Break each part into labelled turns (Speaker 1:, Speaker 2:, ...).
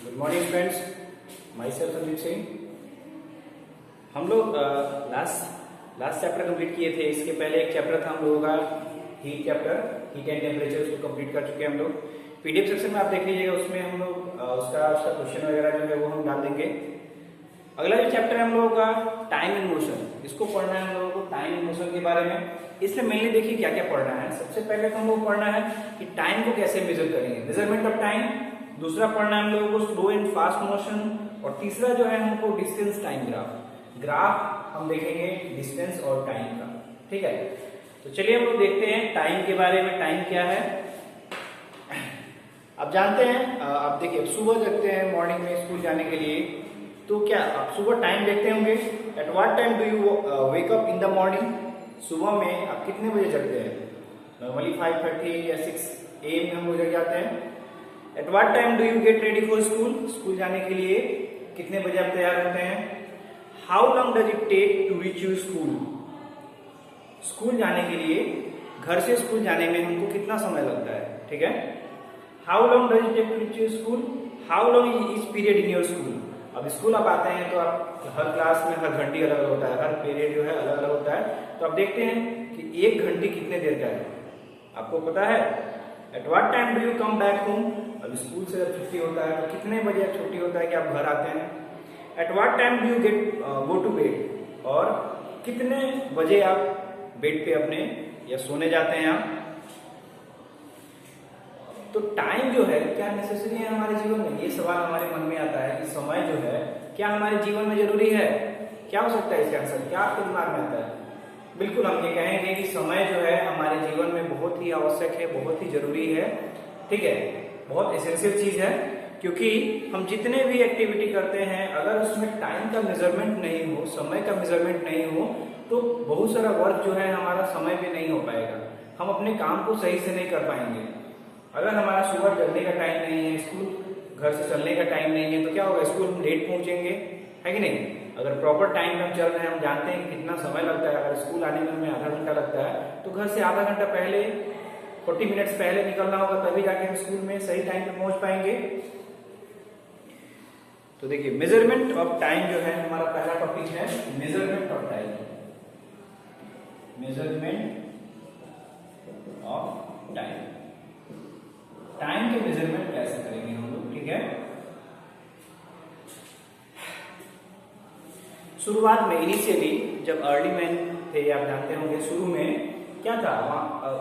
Speaker 1: Good morning friends, my self Sandeep Singh. हम लोग last chapter complete किए थे। इसके पहले एक चैप्टर था हम लोगों का heat chapter, heat and temperature, उसको कंप्लीट कर चुके हैं हम लोग। पीडीएफ सेक्शन में आप देख लीजिएगा, उसमें हम लोग उसका क्वेश्चन वगैरह जो है वो हम डाल देंगे। अगला जो चैप्टर है हम लोगों का टाइम इन मोशन, इसको पढ़ना है हम लोगों को, टाइम इन मोशन के बारे में। इसमें मेनली देखिए क्या क्या पढ़ना है। सबसे पहले तो हम लोग पढ़ना है कि टाइम को कैसे मेजर करेंगे, मेजरमेंट ऑफ टाइम। दूसरा पढ़ना है हम लोगों को स्लो एंड फास्ट मोशन, और तीसरा जो है हमको डिस्टेंस टाइम ग्राफ हम देखेंगे डिस्टेंस और टाइम का। ठीक है, तो चलिए हम लोग देखते हैं टाइम के बारे में। टाइम क्या है आप जानते हैं। आप देखिए सुबह जगते हैं मॉर्निंग में स्कूल जाने के लिए, तो क्या आप सुबह टाइम देखते होंगे। Eight what time do you wake up in the morning. सुबह में आप कितने बजे जगते हैं। नॉर्मली 5:30 या 6 AM में हम लोग जग जाते हैं। At what time do you get ready for school. School जाने के लिए कितने बजे आप तैयार होते हैं। How long does it take to reach you school. School जाने के लिए, घर से स्कूल जाने में हमको कितना समय लगता है। ठीक है, how long does it take to reach you school, how long is period in your school. अब स्कूल आप आते हैं तो आप हर क्लास में हर घंटी अलग अलग होता है, हर पीरियड जो है अलग अलग होता है। तो आप देखते हैं कि एक घंटी कितने देर का है, आपको पता है। Eight what time do you come back home. अब स्कूल से जब छुट्टी होता है तो कितने बजे छुट्टी होता है कि आप घर आते हैं। At what time do you get go to bed, और कितने बजे आप बेड पे अपने या सोने जाते हैं आप। तो टाइम जो है क्या नेसेसरी है हमारे जीवन में, ये सवाल हमारे मन में आता है कि समय जो है क्या हमारे जीवन में जरूरी है। क्या हो सकता है इसका आंसर, क्या आपके दिमाग में आता है। बिल्कुल हम ये कहेंगे कि समय जो है हमारे जीवन में बहुत ही आवश्यक है, बहुत ही जरूरी है। ठीक है, बहुत एसेंशियल चीज है, क्योंकि हम जितने भी एक्टिविटी करते हैं अगर उसमें टाइम का मेजरमेंट नहीं हो, समय का मेजरमेंट नहीं हो, तो बहुत सारा वर्क जो है हमारा समय पे नहीं हो पाएगा। हम अपने काम को सही से नहीं कर पाएंगे। अगर हमारा सुबह जगने का टाइम नहीं है, स्कूल घर से चलने का टाइम नहीं है, तो क्या होगा, स्कूल हम लेट पहुंचेंगे, है कि नहीं। अगर प्रॉपर टाइम में हम चल रहे हैं, हम जानते हैं कि कितना समय लगता है। अगर स्कूल आने में हमें आधा घंटा लगता है, तो घर से आधा घंटा पहले 40 मिनट्स पहले निकलना होगा, तभी जाके हम स्कूल में सही टाइम पे पहुंच पाएंगे। तो देखिए मेजरमेंट ऑफ टाइम जो है हमारा पहला टॉपिक है, measurement of time. Measurement of time, time के मेजरमेंट कैसे करेंगे हम लोग। ठीक है, शुरुआत में इनिशियली जब अर्ली मैन थे, आप जानते होंगे शुरू में क्या था,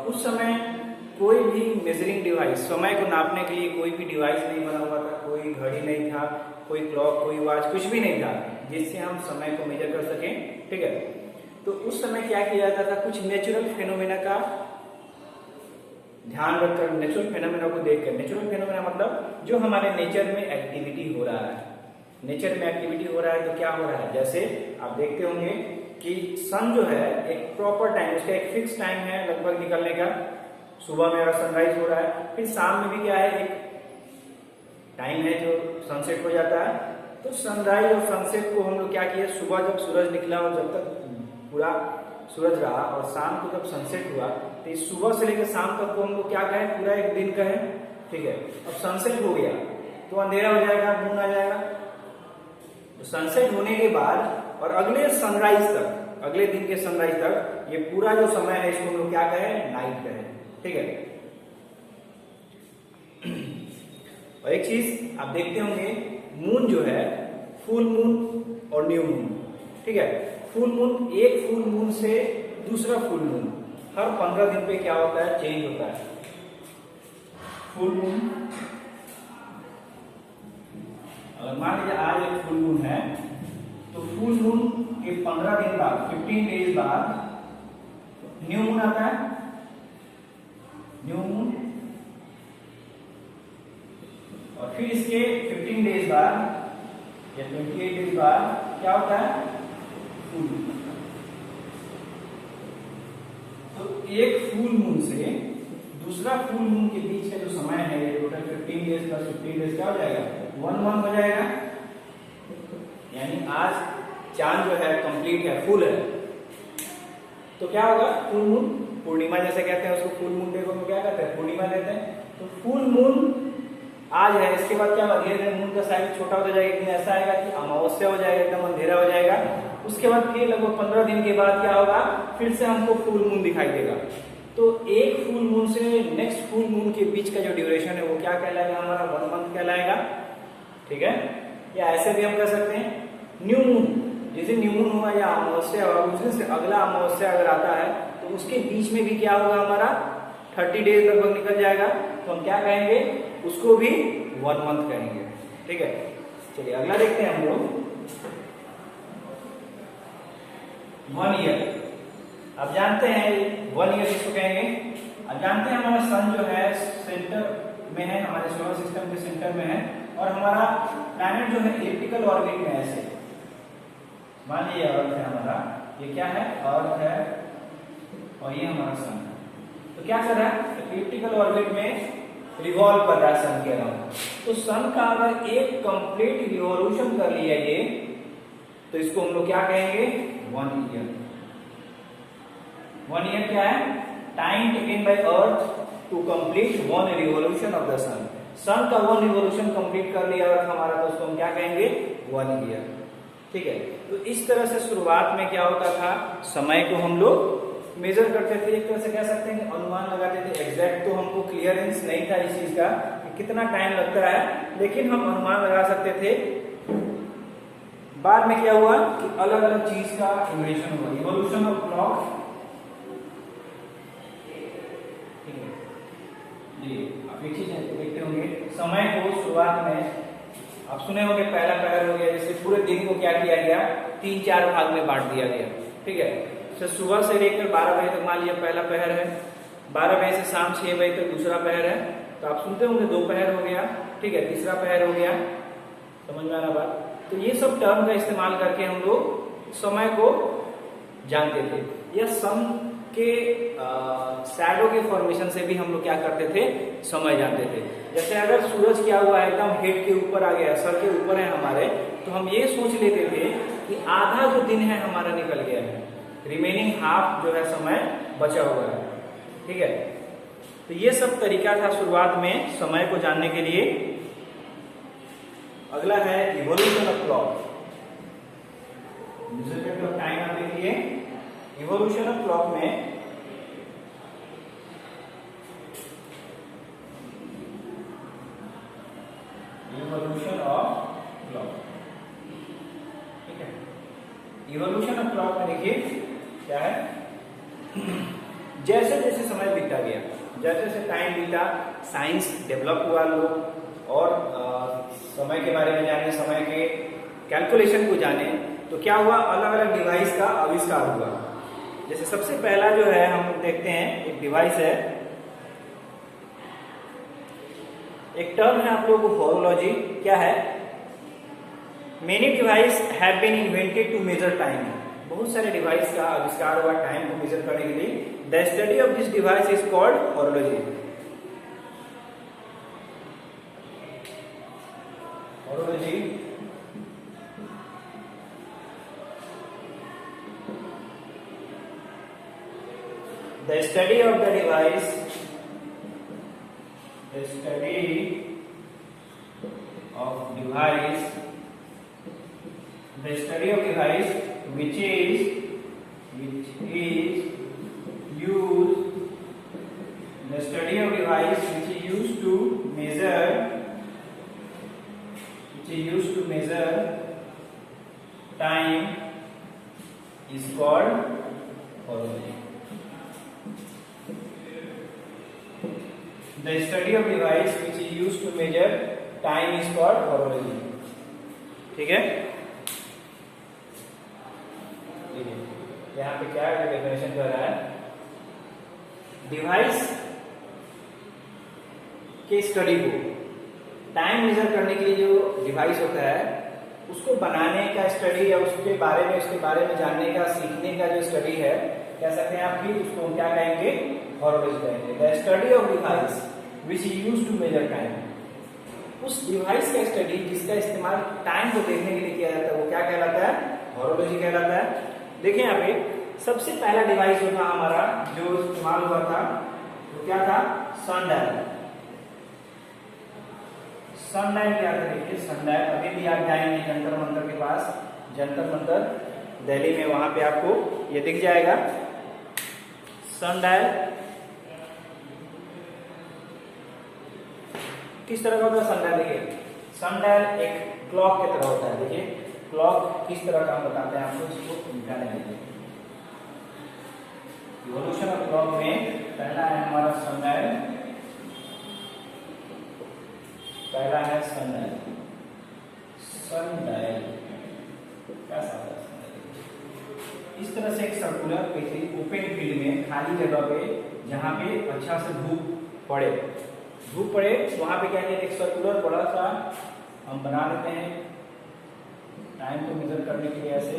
Speaker 1: उस समय कोई भी मेजरिंग डिवाइस, समय को नापने के लिए कोई भी डिवाइस नहीं बना हुआ था। कोई घड़ी नहीं था, कोई क्लॉक, कोई वॉच, कुछ भी नहीं था जिससे हम समय को मेजर कर सकें। ठीक है, तो उस समय क्या किया जाता था, कुछ नेचुरल फेनोमेना का ध्यान रखकर, नेचुरल फेनोमेना को देखकर। नेचुरल फेनोमेना मतलब जो हमारे नेचर में एक्टिविटी हो रहा है। नेचर में एक्टिविटी हो रहा है तो क्या हो रहा है, जैसे आप देखते होंगे कि सन जो है एक प्रॉपर टाइम, उसका एक फिक्स टाइम है लगभग निकलने का। सुबह में अगर सनराइज हो रहा है, फिर शाम में भी क्या है, एक टाइम है जो सनसेट हो जाता है। तो सनराइज और सनसेट को हम लोग क्या किया, सुबह जब सूरज निकला और जब तक पूरा सूरज रहा, और शाम को जब सनसेट हुआ, तो इस सुबह से लेकर शाम तक को हम लोग क्या कहें, पूरा एक दिन कहें। ठीक है, अब सनसेट हो गया तो अंधेरा हो जाएगा, मून आ जाएगा। तो सनसेट होने के बाद और अगले सनराइज तक, अगले दिन के सनराइज तक, ये पूरा जो समय है इसको हम लोग क्या कहें, नाइट कहें। ठीक है, और एक चीज आप देखते होंगे, मून जो है फुल मून और न्यू मून। ठीक है, फुल मून, एक फुल मून से दूसरा फुल मून हर 15 दिन पे क्या होता है, चेंज होता है। फुल मून, अगर मान लीजिए आज एक फुल मून है, तो फुल मून के 15 दिन बाद, 15 डेज बाद न्यू मून आता है। न्यू मून, और फिर इसके 15 डेज बाद या 28 डेज बाद क्या होता है, फुल मून। तो एक फुल मून से दूसरा फुल मून के बीच का जो समय है, ये टोटल 15 डेज प्लस 15 डेज क्या हो जाएगा, 1 मंथ हो जाएगा। यानी आज चांद जो है कंप्लीट है, फुल है। तो क्या होगा, फुल मून, पूर्णिमा जैसे कहते हैं उसको, फुल मून डे को क्या कहते हैं, पूर्णिमा कहते हैं। तो फुल मून आज है, इसके बाद क्या होगा, धीरे धीरे मून का साइज छोटा होता जाएगा, लेकिन ऐसा आएगा कि अमावस्या हो जाएगा, एकदम अंधेरा हो जाएगा। उसके बाद फिर लगभग 15 दिन के बाद क्या होगा, फिर से हमको फुल मून दिखाई देगा। तो एक फुल मून से नेक्स्ट फुल मून के बीच का जो ड्यूरेशन है वो क्या कहलाएगा, हमारा 1 मंथ कहलाएगा। ठीक है, या ऐसे भी हम कह सकते हैं न्यू मून, जिस दिन न्यू मून हुआ या अमावस्या हुआ, उस दिन से अगला अमावस्या अगर आता है तो उसके बीच में भी क्या होगा, हमारा 30 डेज लगभग निकल जाएगा, तो हम क्या कहेंगे, उसको भी 1 मंथ कहेंगे। ठीक है, चलिए अगला देखते हैं हम लोग 1 ईयर। अब जानते हैं 1 ईयर किसको कहेंगे। अब जानते हैं हमारा सन जो है सेंटर में है, हमारे सोलर सिस्टम के सेंटर में है, और हमारा प्लैनेट जो है इलिप्टिकल ऑर्बिट में है। ऐसे मान लीजिए अर्थ है हमारा, ये क्या है, अर्थ है, और ये हमारा सन है। तो क्या कर रहा है, इलिप्टिकल ऑर्बिट में रिवॉल्व कर रहा है सन के अराउंड। तो सन का अगर एक कंप्लीट रिवॉल्यूशन कर लिया ये, तो इसको हम लोग क्या कहेंगे, 1 ईयर। 1 ईयर क्या है, time taken by earth to complete 1 revolution of the sun. Sun का 1 रिवॉल्यूशन कंप्लीट कर लिया अर्थ हमारा, तो उसको हम क्या कहेंगे, 1 ईयर। ठीक है, तो इस तरह से शुरुआत में क्या होता था, समय को हम लोग मेजर करते थे, एक तरह से कह सकते हैं कि अनुमान लगाते थे। एग्जैक्ट तो हमको क्लियरेंस नहीं था इस चीज का कि कितना टाइम लगता है, लेकिन हम अनुमान लगा सकते थे। बाद में क्या हुआ कि अलग अलग चीज का इन्वेंशन हुआ, इवोल्यूशन ऑफ क्लॉक। ठीक है जी, आप एक चीज देखते होंगे, समय को शुरुआत में आप सुने होंगे पहला पहर हो गया, जैसे पूरे दिन को क्या किया गया, 3-4 भाग में बांट दिया गया। ठीक है, तो सुबह से लेकर 12 बजे तक मान लिया पहला पहर है, 12 बजे से शाम 6 बजे तक दूसरा पहर है। तो आप सुनते होंगे 2 पहर हो गया। ठीक है, तीसरा पहर हो गया, समझ में आ रहा बात। तो ये सब टर्म का इस्तेमाल करके हम लोग समय को जानते थे, या सन के शैडो के फॉर्मेशन से भी हम लोग क्या करते थे, समय जानते थे। जैसे अगर सूरज क्या हुआ है, एकदम हेड के ऊपर आ गया, सर के ऊपर है हमारे, तो हम ये सोच लेते थे कि आधा जो दिन है हमारा निकल गया है, रिमेनिंग हाफ जो है समय बचा हुआ है। ठीक है, तो ये सब तरीका था शुरुआत में समय को जानने के लिए। अगला है evolution of clock. Measurement of time आप देखिए, इवोल्यूशन ऑफ क्लॉक में इवोल्यूशन ऑफ क्लॉक, ठीक है, इवोल्यूशन ऑफ क्लॉक में देखिए क्या है, जैसे जैसे समय बीतता गया, जैसे जैसे टाइम बीता, साइंस डेवलप हुआ, लोग और समय के बारे में जाने, समय के कैलकुलेशन को जाने, तो क्या हुआ, अलग अलग डिवाइस का आविष्कार हुआ। जैसे सबसे पहला जो है हम देखते हैं, एक डिवाइस है, एक टर्म है आप लोगों को होरोलॉजी। क्या है, many device have been invented to measure time. बहुत सारे डिवाइस का आविष्कार हुआ टाइम को मेजर करने के लिए। The study of this device is called horology. Horology the study of the device, the study of device, the study of device which is used, the study of device which is used to measure time is called horology. The study of device which is used to measure time is called horology. ठीक है, यहाँ पे क्या definition कर रहा है, device के study को, टाइम मेजर करने के लिए जो डिवाइस होता है उसको बनाने का स्टडी, या उसके बारे में जानने का, सीखने का जो स्टडी है, कह सकते हैं आप कि उसको हम क्या कहेंगे, होरोलॉजी कहेंगे। The study of device which is used to measure time, उस डिवाइस का स्टडी जिसका इस्तेमाल टाइम को देखने के लिए किया जाता है, वो क्या कहलाता है, होरोलॉजी कहलाता है। देखिए यहाँ पे सबसे पहला डिवाइस जो था हमारा, जो इस्तेमाल हुआ था, वो क्या था, सन डायल। सनडायल क्या था, देखिए सनडायल अभी भी आप जाएंगे जंतर मंतर के पास, जंतर मंतर दिल्ली में, वहां पे आपको ये दिख जाएगा सनडायल। किस तरह का होता है सनडायल, देखिए सनडायल एक क्लॉक की तरह होता है। देखिए क्लॉक किस तरह का हम बताते हैं आपको, इसको समझाने के लिए। इवोल्यूशन ऑफ क्लॉक में पहला है हमारा सनडायल, पहला है सनडायल। सनडायल कैसा होता है, इस तरह से एक सर्कुलर ओपन फील्ड में, खाली जगह पे, जहां पे अच्छा से धूप पड़े वहां पे क्या है, एक सर्कुलर बड़ा सा हम बना देते हैं टाइम को मेजर करने के लिए। ऐसे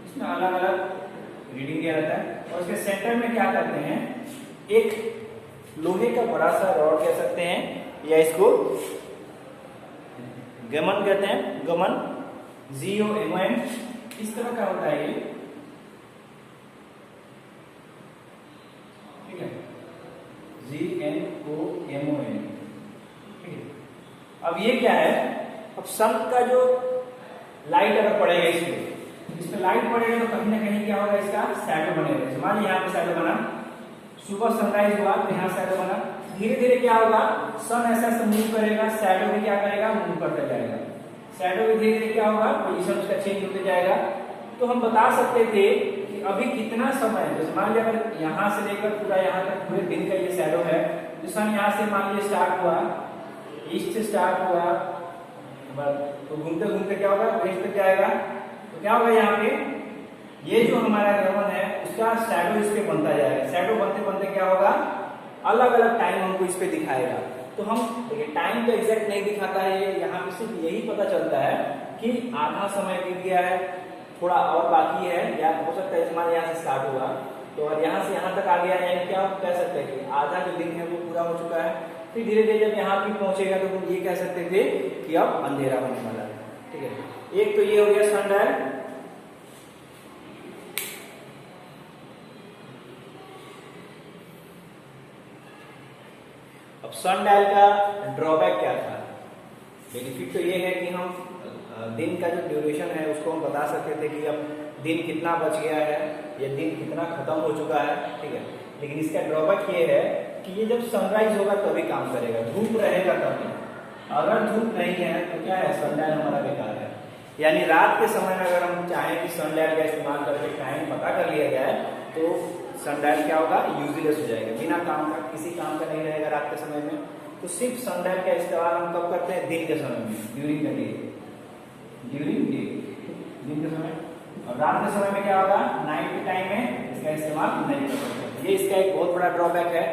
Speaker 1: इसमें अलग अलग रीडिंग दिया रहता है, और इसके सेंटर में क्या करते हैं, एक लोहे का बड़ा सा रॉड कह सकते हैं, या इसको गमन कहते हैं, गमन, GOMN, इस तरह का होता है ये, ठीक है, GNOMON, ठीक है। अब ये क्या है, अब सन का जो लाइट अगर पड़ेगा इस पे लाइट पड़ेगा तो कहीं ना कहीं क्या होगा, इसका शैडो बनेगा। मान लीजिए यहाँ पे शैडो बना, सुबह सनराइज हुआ तो यहाँ शैडो बना, धीरे धीरे क्या होगा, सन ऐसा ऐसा मूव करेगा, शैडो भी क्या करेगा, मूव करता जाएगा। शैडो भी धीरे धीरे क्या होगा, पोजीशन उसका चेंज होते जाएगा। तो हम बता सकते थे कि अभी कितना समय, जैसे मान लीजिए अगर यहाँ से लेकर पूरा यहाँ तक पूरे दिन का ये शैडो है, तो सन यहाँ से मान लीजिए स्टार्ट हुआ, ईस्ट से स्टार्ट हुआ, तो घूमते घूमते क्या होगा, वेस्ट तक जाएगा। तो क्या होगा, यहाँ पे ये जो हमारा गमन है उसका शैडो इस पे बनता जाएगा। शैडो बनते बनते क्या होगा, अलग अलग टाइम हमको इस पे दिखाएगा। तो हम देखिए टाइम तो एग्जैक्ट नहीं दिखाता है ये, यहाँ पे सिर्फ यही पता चलता है कि आधा समय बीत गया है, थोड़ा और बाकी है, या हो सकता है मान यहाँ से स्टार्ट हुआ तो और यहाँ से यहाँ तक आ गया, यानी क्या आप कह सकते हैं कि आधा जो दिन है वो पूरा हो चुका है। फिर धीरे धीरे जब यहाँ भी पहुंचेगा तो हम ये कह सकते थे कि अब अंधेरा होने वाला है, ठीक है। एक तो ये हो गया सनडायल। अब सनडायल का ड्रॉबैक क्या था, बेनिफिट तो ये है कि हम दिन का जो ड्यूरेशन है उसको हम बता सकते थे कि अब दिन कितना बच गया है या दिन कितना खत्म हो चुका है, ठीक है। लेकिन इसका ड्रॉबैक ये है कि ये जब सनराइज होगा तभी काम करेगा, धूप रहेगा तभी। अगर धूप नहीं है तो क्या है, सनडायल हमारा बेकार है। यानी रात के समय में अगर हम चाहें कि सनडायल का इस्तेमाल करके टाइम पता कर लिया जाए तो सनडायल क्या होगा, यूजलेस हो जाएगा, बिना काम का, किसी काम का नहीं रहेगा रात के समय में। तो सिर्फ सनडायल का इस्तेमाल हम कब करते हैं, दिन के समय में, during the day, during day, दिन के समय। और रात के समय में क्या होगा, नाइट के टाइम में इसका इस्तेमाल नहीं कर सकते। ये इसका एक बहुत बड़ा ड्रॉबैक है।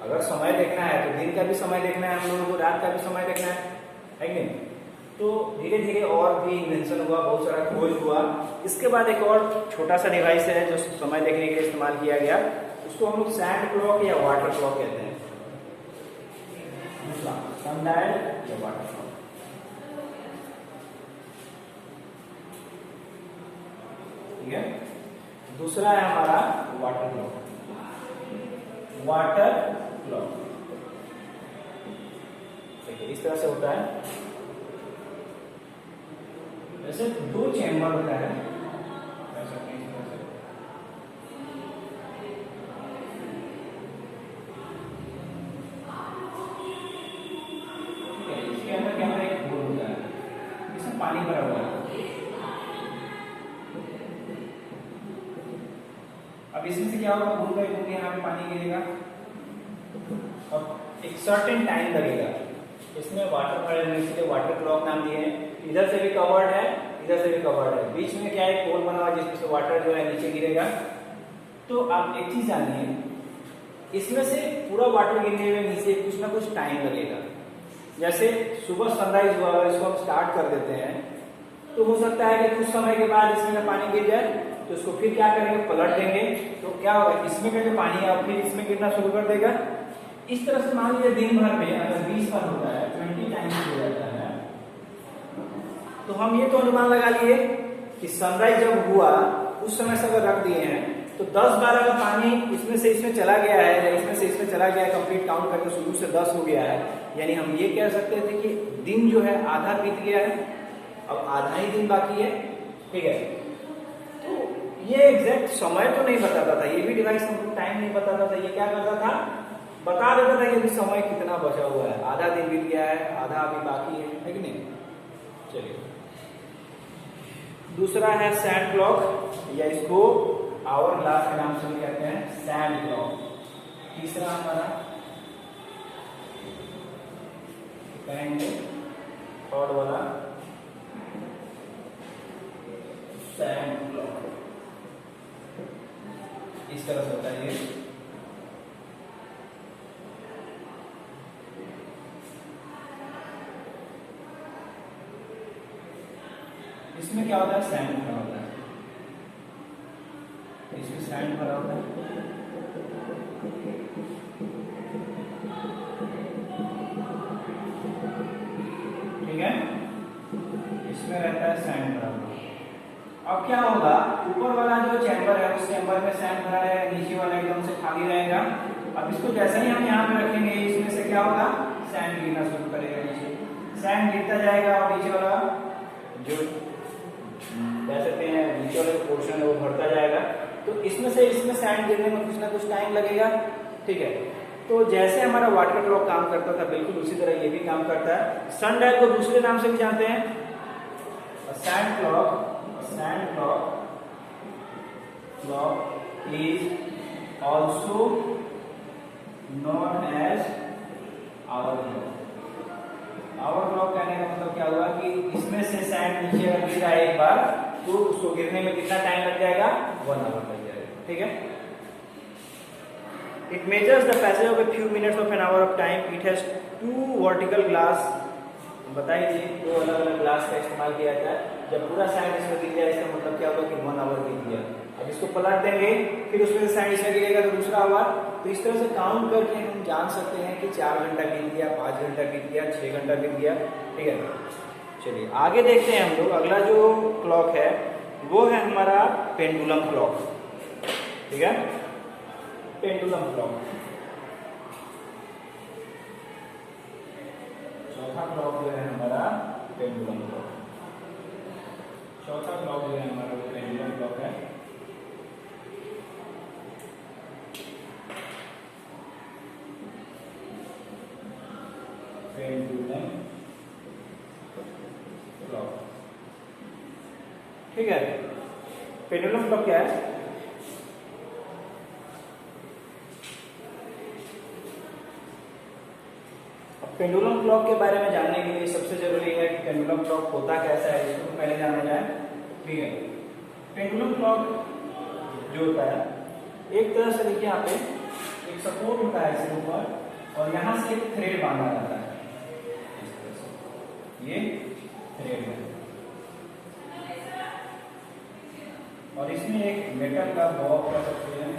Speaker 1: अगर समय देखना है तो दिन का भी समय देखना है हम लोगों को, रात का भी समय देखना है कि नहीं। तो धीरे धीरे और भी इन्वेंशन हुआ, बहुत सारा खोज हुआ। इसके बाद एक और छोटा सा डिवाइस है जो समय देखने के लिए इस्तेमाल किया गया, उसको हम लोग सैंड क्लॉक या वाटर क्लॉक कहते हैं। सनडायल या वाटर क्लॉक, ठीक है। दूसरा है हमारा वाटर क्लॉक। वाटर क्लॉक देखिए इस तरह से होता है, जैसे दो चैम्बर होता है, इसके अंदर क्या होता है, एक होल होता है, इसमें पानी भरा हुआ है। अब इसमें से क्या होगा, बूंद बाई बूंद यहाँ पे पानी गिरेगा। अब एक सर्टेन टाइम लगेगा, इसमें वाटर भरने के लिए वाटर क्लॉक नाम दिए हैं। इधर से भी कवर्ड है, इधर से भी कवर्ड है, बीच में क्या है, होल बना हुआ जिसमें से वाटर जो है नीचे गिरेगा। तो आप एक चीज जानिए, इसमें से पूरा वाटर गिरने में नीचे कुछ ना कुछ टाइम लगेगा। जैसे सुबह सनराइज हुआ, अगर इसको हम स्टार्ट कर देते हैं तो हो सकता है कि कुछ समय के बाद इसमें पानी गिर जाए, तो इसको फिर क्या करेंगे, पलट देंगे, तो क्या होगा, इसमें का जो पानी है फिर इसमें गिरना शुरू कर देगा। इस तरह से मान लीजिए दिन भर में अगर 20 बार होता है, 20 टाइम्स हो जाता है, तो हम ये तो अनुमान लगा लिए कि सनराइज जब हुआ उस समय से अगर रख दिए हैं तो 10-12 का पानी इसमें से इसमें चला गया है, या इसमें से इसमें चला गया है, कंप्लीट काउंट करके शुरू से 10 हो गया है, यानी हम ये कह सकते थे कि दिन जो है आधा बीत गया है, अब आधा ही दिन बाकी है। ठीक है, तो ये एग्जैक्ट समय तो नहीं बताता था, ये भी डिवाइस हमको टाइम नहीं बताता था। ये क्या करता था, बता देता था कि अभी समय कितना बचा हुआ है, आधा दिन बीत गया है, आधा अभी बाकी है कि नहीं। चलिए, दूसरा है सैंड क्लॉक, या इसको आवर ग्लास के नाम से भी कहते हैं, सैंड क्लॉक। तीसरा हमारा कहेंगे थर्ड वाला सैंड क्लॉक, इस तरह से होता है ये। इसमें क्या होता है, सैंड भरा होता है, इसमें सैंड भरा होता है। ठीक है, इसमें रहता है सैंड भरा हुआ। अब क्या होगा, ऊपर वाला जो चैम्बर है उस चैम्बर में सैंड भरा रहेगा, नीचे वाला एकदम से खाली रहेगा। अब इसको जैसे ही हम यहाँ पे रखेंगे, इसमें से क्या होगा, सैंड गिरना शुरू करेगा नीचे, सैंड गिरता जाएगा, और नीचे वाला जो कह सकते हैं नीचे वाला जो पोर्शन है वो भरता जाएगा। तो इसमें से इसमें सैंड गिरने में कुछ ना कुछ टाइम लगेगा। ठीक है, तो जैसे हमारा वाटर क्लॉक काम करता था, बिल्कुल उसी तरह ये भी काम करता है। सनडायल को दूसरे नाम से भी जानते हैं, sand clock. Sand clock is also known as hour clock. Hour clock कहने का मतलब क्या हुआ कि इसमें से सैंड नीचे अगर गिरा एक बार, तो उसको गिरने में कितना टाइम लग जाएगा, 1 आवर लग जाएगा। ठीक है, it measures the passage of a few minutes of an hour of time. It has 2 vertical glass. बताइए, 2 अलग अलग ग्लास का इस्तेमाल किया जाता है। जब पूरा सैंड इसमें गिर जाए, इसका मतलब क्या होगा कि 1 आवर गिर गया। अब इसको पलट देंगे, फिर उसमें से सैंड इसमें गिरेगा तो दूसरा आवर। तो इस तरह से काउंट करके हम जान सकते हैं कि 4 घंटा बीत गया, 5 घंटा बीत गया, 6 घंटा बीत गया। ठीक है, चलिए आगे देखते हैं हम लोग। अगला जो क्लॉक है वो है हमारा पेंडुलम क्लॉक। ठीक है, पेंडुलम क्लॉक। चौथा क्लॉक जो है हमारा पेंडुलम क्लॉक। चौथा क्लॉक जो है हमारा वो पेंडुलम क्लॉक है। Pendulum clock. ठीक है, पेंडुलम क्लॉक क्या है? पेंडुलम क्लॉक के बारे में जानने के लिए सबसे जरूरी है कि पेंडुलम क्लॉक होता कैसा है, इसको पहले जाना जाए। ठीक है, पेंडुलम क्लॉक जो होता है, एक तरह से देखिए यहाँ पे एक सपोर्ट होता है इसके ऊपर, और यहाँ से एक थ्रेड बांधा जाता है, इस तरह से ये थ्रेड है, और इसमें एक मेटल का बॉब कर सकते हैं,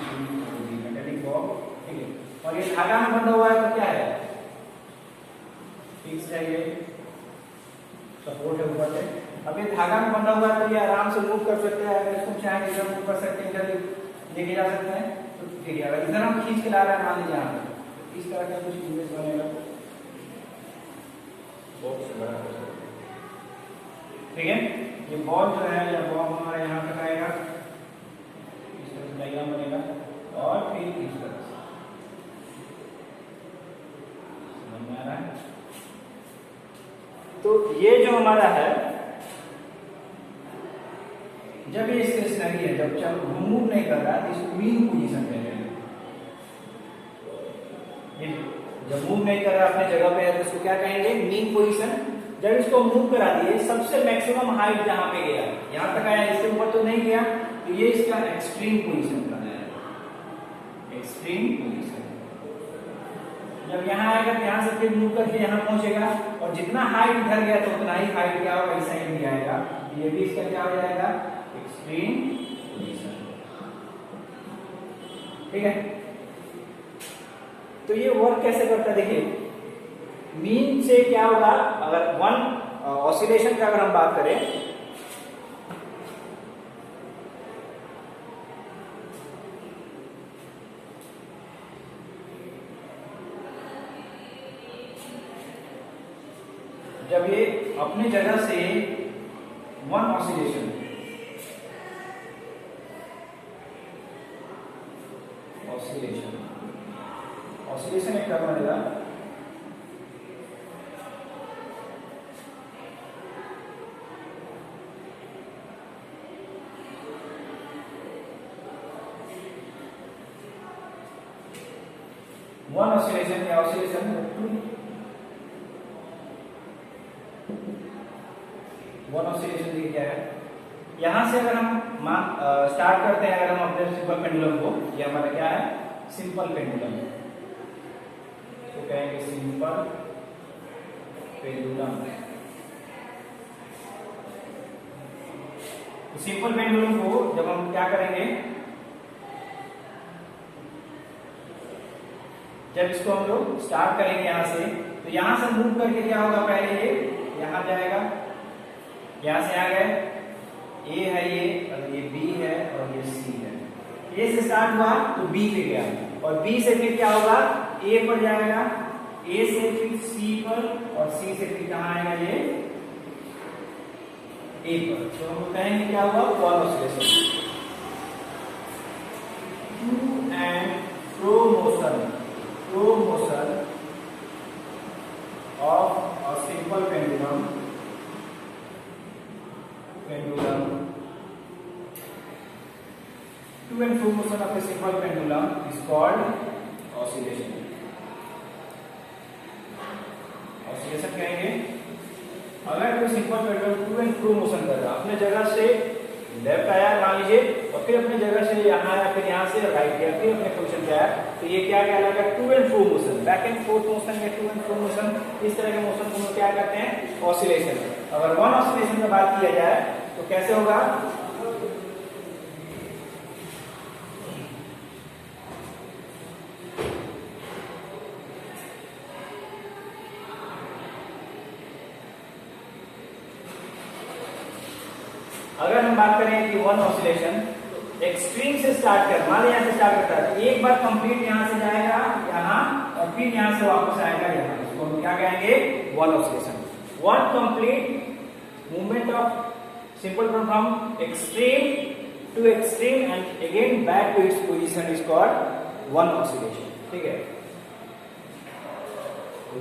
Speaker 1: मेटेलिक बॉब। ठीक है, और ये धागा में बंधा हुआ है तो क्या है, फिक्स है, ये सपोर्ट है ऊपर से। अब ये धागा में बंधा हुआ है तो ये आराम से मूव कर सकते हैं, अगर इसको चाहे इधर मूव कर सकते हैं, इधर लेके जा सकते हैं। तो ठीक है, अगर इधर हम खींच के ला रहे हैं, मान लीजिए यहाँ पे इस तरह का कुछ इमेज बनेगा, बॉक्स बड़ा हो सकता है। ठीक है, ये बॉल जो है या बॉल हमारा यहाँ तक आएगा, इस तरह से डायग्राम बनेगा, और फिर इस तरह से समझ में आ रहा है। तो ये जो हमारा है, जब ये स्टेशनरी है, जब मूव नहीं कर रहा है, इसको मीन पोजीशन कहते हैं। ये जब मूव नहीं कर रहा अपने जगह पे है तो इसको क्या कहेंगे, मीन पोजीशन। जब इसको मूव करा दिए, सबसे मैक्सिमम हाइट जहां पे गया, यहां तक आया, इसके ऊपर तो नहीं गया, तो ये इसका एक्सट्रीम पोजीशन बनाया, एक्सट्रीम पोजीशन। जब यहाँ आएगा तो यहाँ से फिर मूव करके यहाँ पहुंचेगा, और जितना हाइट इधर गया तो उतना ही हाइट क्या होगा, इस साइड भी आएगा, ये भी इसका क्या हो जाएगा, एक्सट्रीम पोजीशन। ठीक है, तो ये वर्क कैसे करता है, देखिए मीन से क्या होगा, अगर वन ऑसिलेशन का अगर हम बात करें, जब ये अपनी जगह से वन ऑसिलेशन एक टर्म बनेगा। वन ऑसिलेशन या ऑसिलेशन वन ऑसिलेशन देखिए क्या है। यहां से अगर हम स्टार्ट करते हैं, अगर हम अपने सिंपल पेंडुलम को, ये हमारा क्या है सिंपल पेंडुलम, तो कहेंगे सिंपल पेंडुलम। सिंपल पेंडुलम को जब हम क्या करेंगे, जब इसको हम लोग स्टार्ट करेंगे यहां से, तो यहां से मूव करके क्या होगा, पहले ये यहां जाएगा, यहां से आ गए, ए है ये, और ये बी है, और ये सी है। ए से स्टार्ट हुआ तो बी पे गया, और बी से फिर क्या होगा, ए पर जाएगा, ए से फिर सी पर, और सी से फिर कहां आएगा, ये ए पर। तो हम कहेंगे क्या हुआ, one oscillation. To and fro motion of a simple pendulum to and fro motion of a simple pendulum is called oscillation कहेंगे। अगर कोई simple pendulum to and fro motion कर रहा है, अपने जगह से लेफ्ट आया मान लीजिए, और फिर अपनी जगह से यहाँ आया, फिर यहाँ से राइट गया, फिर अपने पोजीशन पे आया, तो ये क्या कहलाएगा, to and fro motion, back and forth motion या टू एंड फ्रो मोशन। इस तरह के मोशन को क्या कहते हैं, ऑसिलेशन। अगर वन ऑसिलेशन की बात किया जाए तो कैसे होगा, अगर हम बात करें कि वन ऑसिलेशन एक्सट्रीम से स्टार्ट कर, मान लीजिए यहां से स्टार्ट करता है, तो एक बार कंप्लीट यहां से जाएगा यहां, और फिर यहां से वापस आएगा यहां, इसको हम क्या कहेंगे, one oscillation. One complete movement of simple from extreme to extreme and again back to its position is called one oscillation. ठीक है,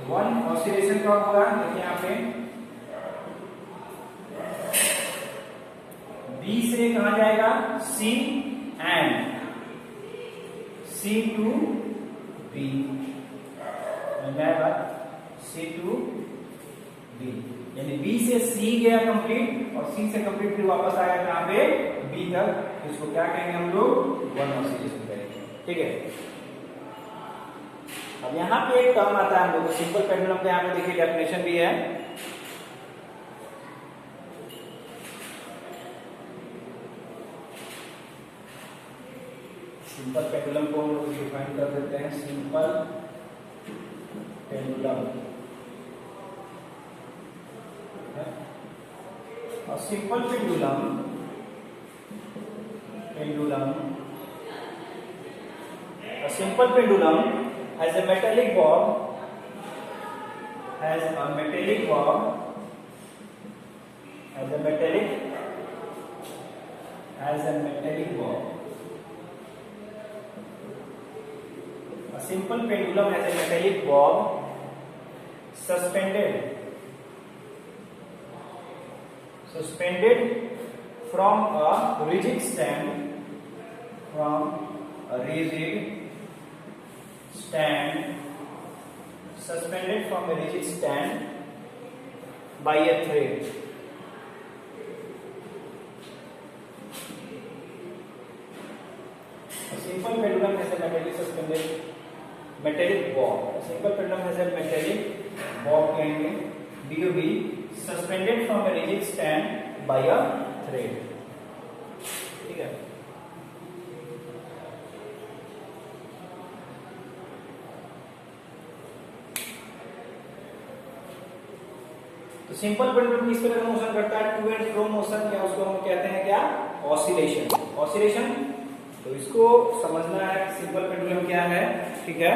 Speaker 1: वन ऑसिलेशन कब होगा, देखिए यहां पे बी से कहां जाएगा, C and C to B, C to B, यानी बी से सी गया कंप्लीट, और सी से कंप्लीट फिर वापस आया कहां पे, बी तक। इसको क्या कहेंगे हम लोग, वन ऑसिलेशन कहेंगे। ठीक है, अब यहां पे एक टर्म आता है हम लोग सिंपल पेंडुलम का, यहां पे देखिए डेफिनेशन भी है। सिंपल पेंडुलम को हम लोग डिफाइन कर देते हैं, सिंपल पेंडुलम। और simple pendulum a simple pendulum has a metallic bob, has a metallic bob. A simple pendulum has a metallic bob suspended from a rigid stand, suspended from a rigid stand by a thread. A simple pendulum has a metallic bob. A simple pendulum has a metallic bob कहेंगे, BOB, suspended from a rigid stand by a thread. ठीक है, तो simple pendulum किस तरह का motion करता है, to and fro motion, या उसको हम कहते हैं क्या, ऑसिलेशन। तो इसको समझना है सिंपल पेंडुलम क्या है। ठीक है,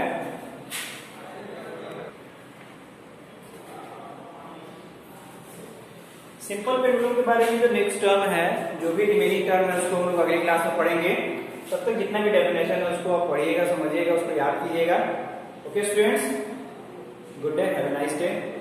Speaker 1: सिंपल पेंडुलम के बारे में जो नेक्स्ट टर्म है, जो भी रिमेनिंग टर्म है, उसको हम लोग अगली क्लास में पढ़ेंगे। तब तक जितना भी डेफिनेशन है उसको आप पढ़िएगा, समझिएगा, उसको याद कीजिएगा। Okay students, good day, have a nice day.